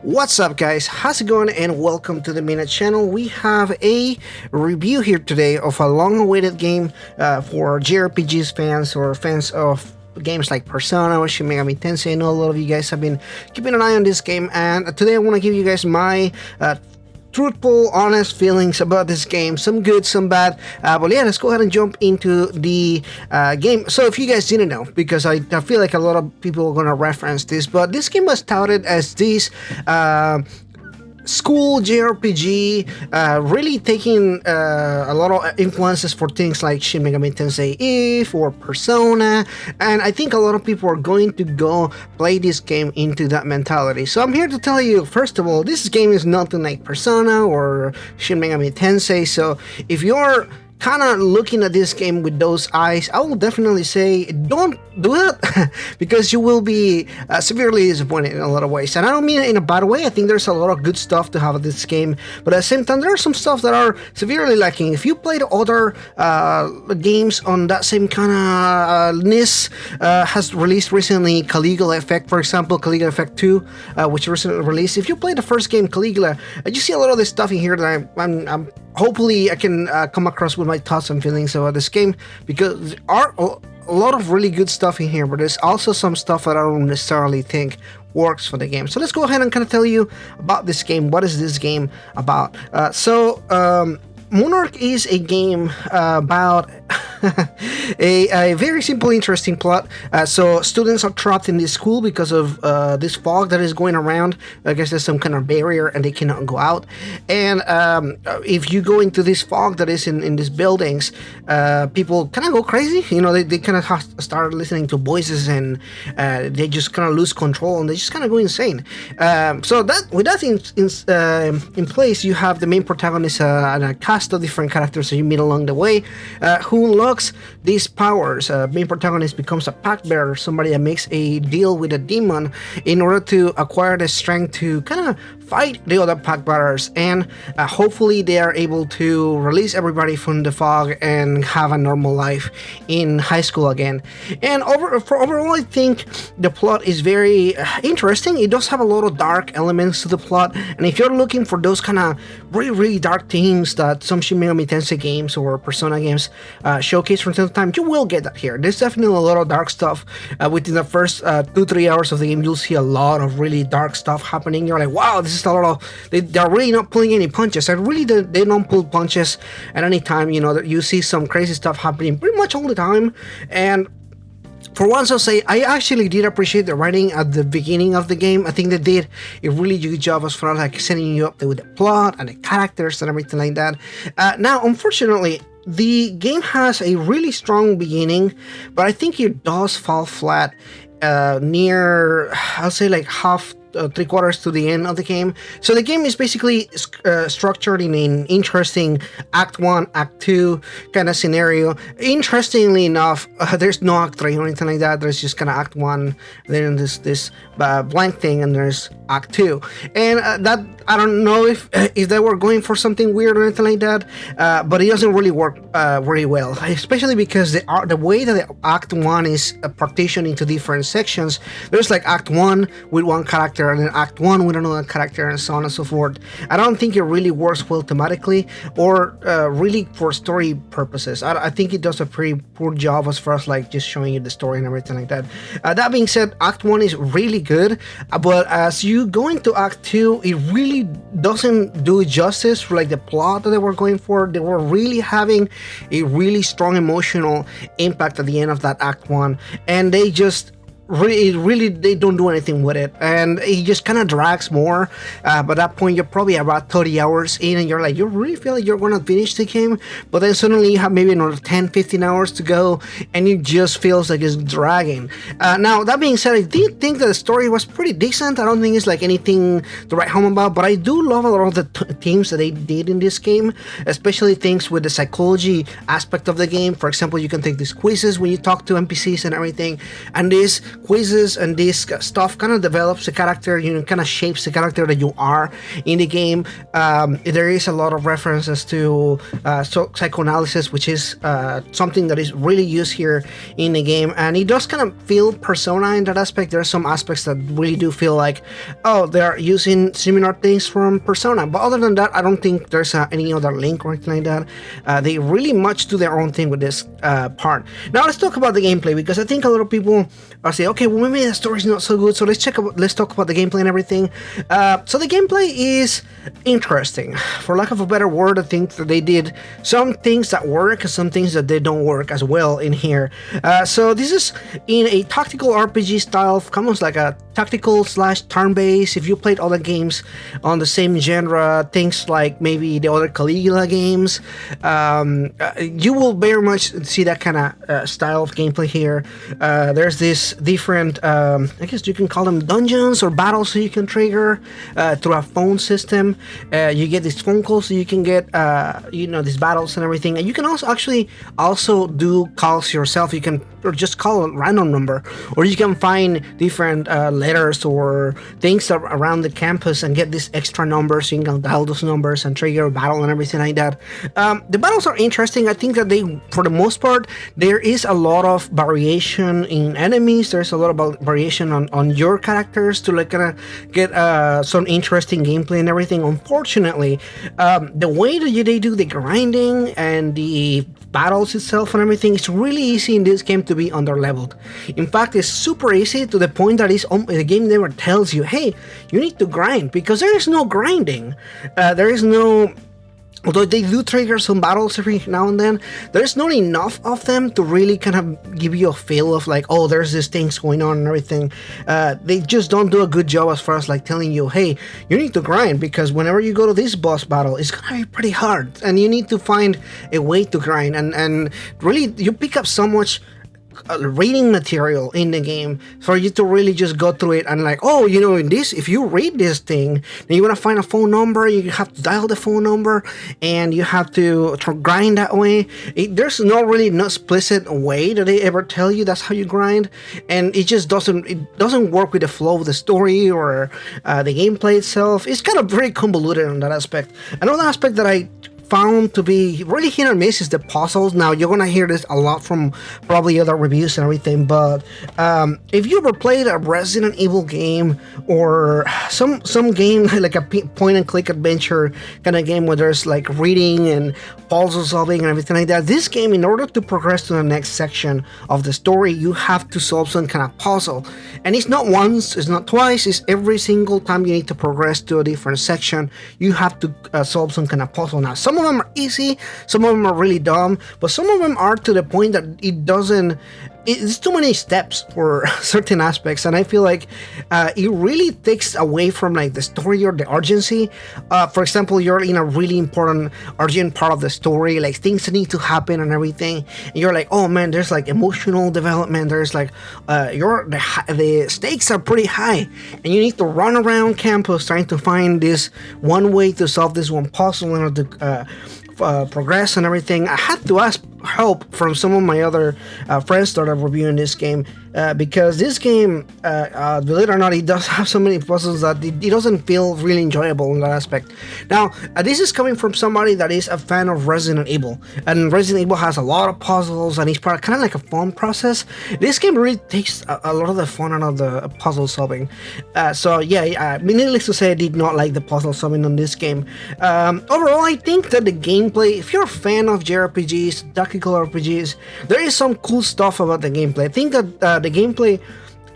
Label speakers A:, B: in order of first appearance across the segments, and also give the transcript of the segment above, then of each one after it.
A: What's up, guys? How's it going? And welcome to the Minute channel. We have a review here today of a long-awaited game for JRPGs fans or fans of games like Persona or Shin Megami Tensei. I know a lot of you guys have been keeping an eye on this game, and today I want to give you guys my truthful, honest feelings about this game. Some good, some bad. But yeah, let's go ahead and jump into the game. So if you guys didn't know, because I feel like a lot of people are going to reference this, but this game was touted as this school JRPG, really taking a lot of influences for things like Shin Megami Tensei If or Persona, and I think a lot of people are going to go play this game into that mentality. So I'm here to tell you, first of all, this game is nothing like Persona or Shin Megami Tensei, so if you're kind of looking at this game with those eyes, I will definitely say don't do it because you will be severely disappointed in a lot of ways. And I don't mean it in a bad way. I think there's a lot of good stuff to have at this game, but at the same time, there are some stuff that are severely lacking. If you played other games on that same kind of NIS, has released recently Caligula Effect, for example, Caligula Effect 2, which recently released. If you played the first game, Caligula, you see a lot of this stuff in here that I'm hopefully I can come across with my thoughts and feelings about this game, because there are a lot of really good stuff in here, but there's also some stuff that I don't necessarily think works for the game. So let's go ahead and kind of tell you about this game. What is this game about? Monark is a game about a very simple, interesting plot. So students are trapped in this school because of this fog that is going around. I guess there's some kind of barrier and they cannot go out. And if you go into this fog that is in these buildings, people kind of go crazy. You know, they kind of start listening to voices, and they just kind of lose control, and they just kind of go insane. So that with that in place, you have the main protagonist and a cast of different characters that you meet along the way, who unlocks these powers. Main protagonist becomes a pack bearer, somebody that makes a deal with a demon in order to acquire the strength to kind of fight the other pack bearers, and hopefully they are able to release everybody from the fog and have a normal life in high school again. And overall, I think the plot is very interesting. It does have a lot of dark elements to the plot, and if you're looking for those kind of really dark themes that some Shin Megami Tensei games or Persona games showcase from time to time, you will get that here. There's definitely a lot of dark stuff. Within the first 2-3 hours of the game, you'll see a lot of really dark stuff happening. You're like, wow, this is a lot of, they're really not pulling any punches. And really, they don't pull punches at any time. You know, you see some crazy stuff happening pretty much all the time. And for once, I'll say I actually did appreciate the writing at the beginning of the game. I think they did a really good job as far as like setting you up with the plot and the characters and everything like that. Now, unfortunately, the game has a really strong beginning, but I think it does fall flat near, I'll say, like half, 3/4 to the end of the game. So the game is basically structured in an interesting Act 1, Act 2 kind of scenario. Interestingly enough, there's no Act 3 or anything like that. There's just kind of Act 1, then there's this blank thing, and there's Act 2. And that, I don't know if they were going for something weird or anything like that, but it doesn't really work very well, especially because the way that the Act 1 is partitioned into different sections. There's like Act 1 with one character, and then Act 1 with another character, and so on and so forth. I don't think it really works well thematically or really for story purposes. I think it does a pretty poor job as far as like just showing you the story and everything like that. That being said, Act 1 is really good, but as you go into Act 2, it really doesn't do justice for like the plot that they were going for. They were really having a really strong emotional impact at the end of that Act 1, and they just really they don't do anything with it, and it just kind of drags more. By that point, you're probably about 30 hours in, and you're like, you really feel like you're gonna finish the game, but then suddenly you have maybe another 10-15 hours to go, and it just feels like it's dragging. Now, that being said, I did think that the story was pretty decent. I don't think it's like anything to write home about, but I do love a lot of the themes that they did in this game, especially things with the psychology aspect of the game. For example, you can take these quizzes when you talk to NPCs and everything, and this quizzes and this stuff kind of develops the character, kind of shapes the character that you are in the game. There is a lot of references to psychoanalysis, which is something that is really used here in the game, and it does kind of feel Persona in that aspect. There are some aspects that really do feel like, oh, they're using similar things from Persona, but other than that, I don't think there's any other link or anything like that. They really much do their own thing with this part. Now let's talk about the gameplay, because I think a lot of people are saying, okay, well, maybe the story's not so good, so let's talk about the gameplay and everything. So the gameplay is interesting, for lack of a better word. I think that they did some things that work and some things that they don't work as well in here. So this is in a tactical RPG style, almost like a tactical slash turn-based. If you played other games on the same genre, things like maybe the other Caligula games, you will very much see that kind of style of gameplay here. There's this different, I guess you can call them dungeons or battles, so you can trigger through a phone system. You get these phone calls, so you can get these battles and everything, and you can also do calls yourself. You can or just call a random number, or you can find different letters or things around the campus and get these extra numbers, so you can dial those numbers and trigger a battle and everything like that. The battles are interesting. I think that for the most part, there is a lot of variation in enemies. There's a lot of variation on your characters to like kind of get some interesting gameplay and everything. Unfortunately, the way that they do the grinding and the battles itself and everything, it's really easy in this game to be underleveled. In fact, it's super easy to the point that the game never tells you, hey, you need to grind, because there is no grinding. There is no... Although they do trigger some battles every now and then, there's not enough of them to really kind of give you a feel of like, oh, there's these things going on and everything. They just don't do a good job as far as like telling you, hey, you need to grind, because whenever you go to this boss battle, it's gonna be pretty hard, and you need to find a way to grind. And really, you pick up so much reading material in the game for you to really just go through it and like, oh, in this, if you read this thing, then you're gonna find a phone number, you have to dial the phone number, and you have to grind that way. There's no explicit way that they ever tell you that's how you grind, and it just doesn't work with the flow of the story or the gameplay itself. It's kind of very convoluted on that aspect. Another aspect that I found to be really hit or miss is the puzzles. Now, you're gonna hear this a lot from probably other reviews and everything, but if you ever played a Resident Evil game or some game like a point and click adventure kind of game where there's like reading and puzzle solving and everything like that, this game, in order to progress to the next section of the story, you have to solve some kind of puzzle. And it's not once, it's not twice, it's every single time you need to progress to a different section, you have to solve some kind of puzzle. Now, some of them are easy, some of them are really dumb, but some of them are to the point that it's too many steps for certain aspects, and I feel like it really takes away from like the story or the urgency. For example, you're in a really important urgent part of the story, like things that need to happen and everything, and you're like, oh man, there's like emotional development, there's like the stakes are pretty high, and you need to run around campus trying to find this one way to solve this one puzzle in order to progress and everything. I had to ask help from some of my other friends that are reviewing this game, because this game, believe it or not, it does have so many puzzles that it doesn't feel really enjoyable in that aspect. Now, this is coming from somebody that is a fan of Resident Evil, and Resident Evil has a lot of puzzles, and it's kind of like a fun process. This game really takes a lot of the fun out of the puzzle solving. So yeah, needless to say, I did not like the puzzle solving on this game. Overall, I think that the gameplay, if you're a fan of JRPGs, tactical RPGs, there is some cool stuff about the gameplay. I think that the gameplay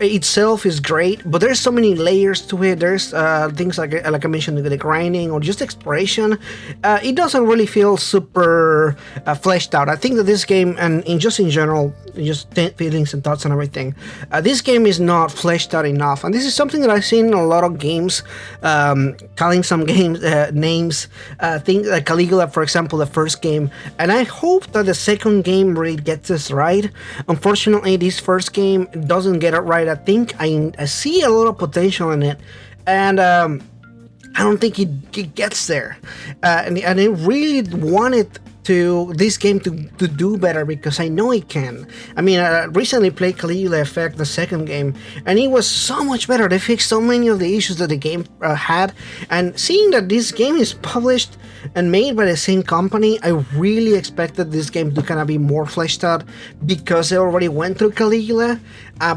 A: itself is great, but there's so many layers to it. There's things like I mentioned, the grinding or just exploration. It doesn't really feel super fleshed out. I think that this game, and in general, just feelings and thoughts and everything, this game is not fleshed out enough, and this is something that I've seen in a lot of games, calling some games names, things like Caligula, for example, the first game, and I hope that the second game really gets this right. Unfortunately, this first game doesn't get it right. I think I see a lot of potential in it, and I don't think it gets there. And I really wanted to this game to do better, because I know it can. I mean, I recently played Caligula Effect, the second game, and it was so much better. They fixed so many of the issues that the game had, and seeing that this game is published and made by the same company, I really expected this game to kind of be more fleshed out, because they already went through Caligula,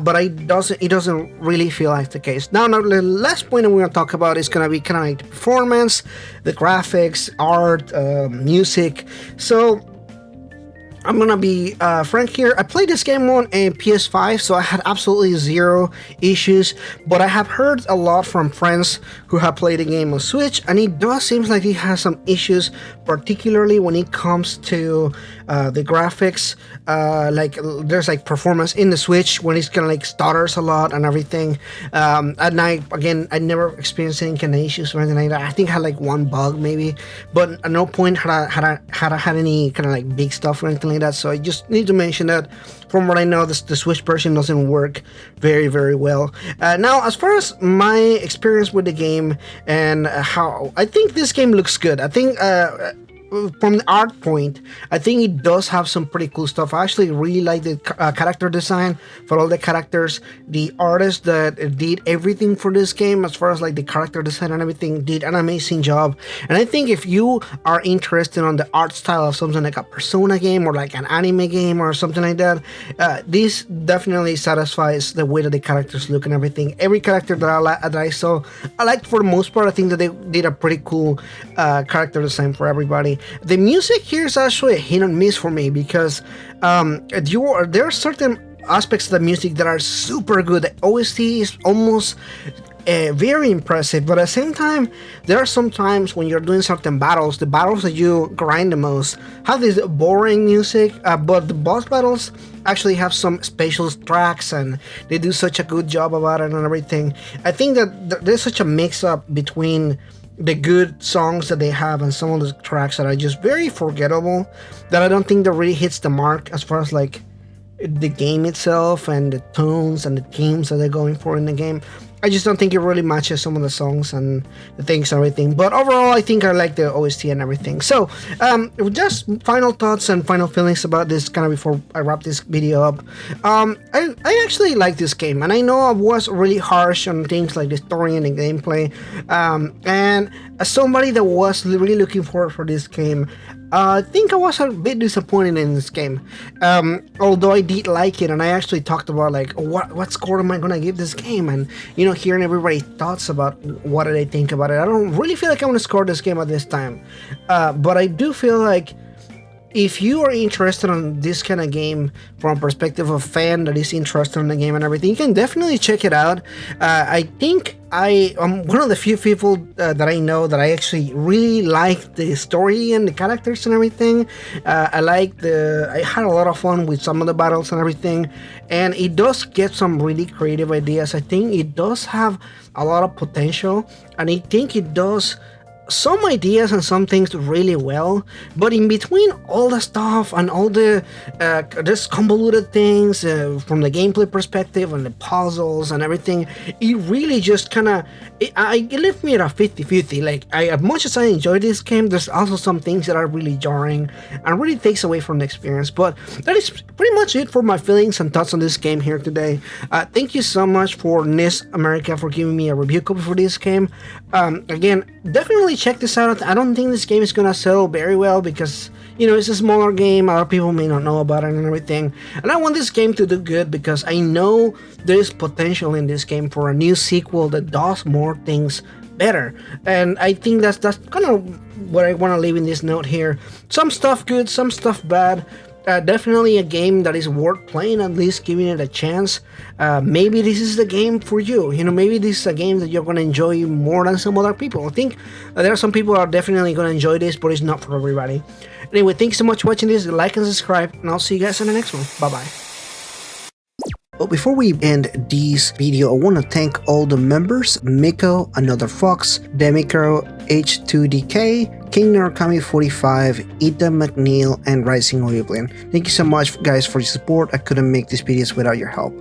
A: but it doesn't really feel like the case. Now the last point we're going to talk about is going to be kind of like the performance, the graphics, art, music. So I'm gonna be frank here. I played this game on a PS5, so I had absolutely zero issues, but I have heard a lot from friends who have played the game on Switch, and it does seem like it has some issues, particularly when it comes to the graphics. Like there's like performance in the Switch when it's kind of like stutters a lot and everything. At night, again, I never experienced any kind of issues or anything like that. I think I had like one bug maybe, but at no point had I had any kind of like big stuff or anything like that. So I just need to mention that from what I know, the Switch version doesn't work very, very well. Now, as far as my experience with the game and how I think this game looks good, I think from the art point, I think it does have some pretty cool stuff. I actually really like the character design for all the characters. The artist that did everything for this game, as far as like the character design and everything, did an amazing job. And I think if you are interested on the art style of something like a Persona game or like an anime game or something like that, this definitely satisfies the way that the characters look and everything. Every character that I saw, I liked for the most part. I think that they did a pretty cool character design for everybody. The music here is actually a hit and miss for me, because there are certain aspects of the music that are super good. The OST is almost very impressive, but at the same time, there are some times when you're doing certain battles, the battles that you grind the most have this boring music, but the boss battles actually have some special tracks, and they do such a good job about it and everything. I think that there's such a mix-up between the good songs that they have and some of the tracks that are just very forgettable, that I don't think that really hits the mark as far as like the game itself and the tones and the themes that they're going for in the game. I just don't think it really matches some of the songs and the things and everything. But overall, I think I like the OST and everything. So, just final thoughts and final feelings about this kind of before I wrap this video up. I actually like this game, and I know I was really harsh on things like the story and the gameplay. And as somebody that was really looking forward for this game, I think I was a bit disappointed in this game, although I did like it, and I actually talked about like what score am I gonna give this game, and you know, hearing everybody's thoughts about what did I think about it. I don't really feel like I'm gonna score this game at this time, but I do feel like if you are interested in this kind of game from a perspective of fan that is interested in the game and everything, you can definitely check it out. I think I'm one of the few people that I know that I actually really like the story and the characters and everything. I had a lot of fun with some of the battles and everything, and it does get some really creative ideas. I think it does have a lot of potential, and I think it does some ideas and some things really well, but in between all the stuff and all the this convoluted things from the gameplay perspective and the puzzles and everything, it really just kind of it left me at a 50-50. Like, as much as I enjoy this game, there's also some things that are really jarring and really takes away from the experience. But that is pretty much it for my feelings and thoughts on this game here today. Thank you so much for NIS America for giving me a review copy for this game. Again, definitely check this out. I don't think this game is gonna sell very well because, you know, it's a smaller game. A lot of people may not know about it and everything. And I want this game to do good because I know there's potential in this game for a new sequel that does more things better. And I think that's kind of what I want to leave in this note here. Some stuff good, some stuff bad. Definitely a game that is worth playing, at least giving it a chance. Maybe this is the game for you. You know, maybe this is a game that you're going to enjoy more than some other people. I think there are some people who are definitely going to enjoy this, but it's not for everybody. Anyway, thanks so much for watching this. Like and subscribe, and I'll see you guys in the next one. Bye-bye. But before we end this video, I want to thank all the members: Miko, Another Fox, Demicro, H2DK, King Narukami 45, Ita McNeil, and Rising Oblivion. Thank you so much, guys, for your support. I couldn't make these videos without your help.